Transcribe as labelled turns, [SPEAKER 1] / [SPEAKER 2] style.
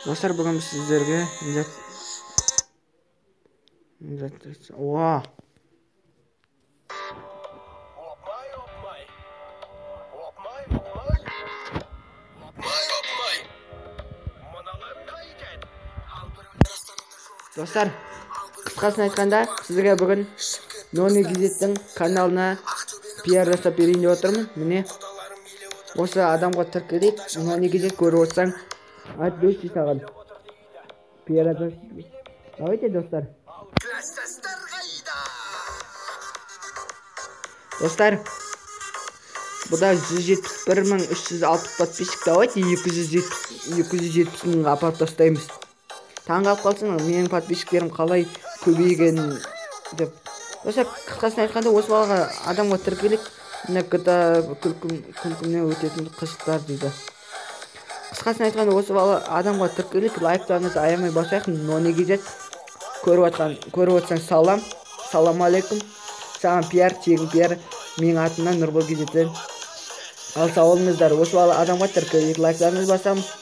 [SPEAKER 1] Dostlar, бүгін біз сіздерге Достар, қысқасын айтқанда, сіздерге бүгін Нони Гизеттің каналына пиар жасап берейін деп отырмын. Міне, осы адамға тіркелейік. Нони Гизет көріп отырсаң, айтып саған. Пиар жасап. Давайте, достар. Достар, бұда 171.360 подписчик. Давайте 270 мыңға апарып тастаймыз. Таң қалып қалсың, менің подписчиктерім қалай көбейген деп. Достар, қысқасын айтқанда, осы балаға адамға тіркелік. Мына GTA күлкімнен өтетін қызықтар дейді. Қысқасын айтқанда, осы бала адамға тіркелік. Лайктарыңызды аямай басайық. Нони Гизет көріп отырсаң, салам алейкум. Саған пиар, тегін пиар. Менің атымнан Нұрбол Гизеттен. Ал сау болыңыздар. Осы бала адамға тіркелік. Лайктарыңызды басамыз.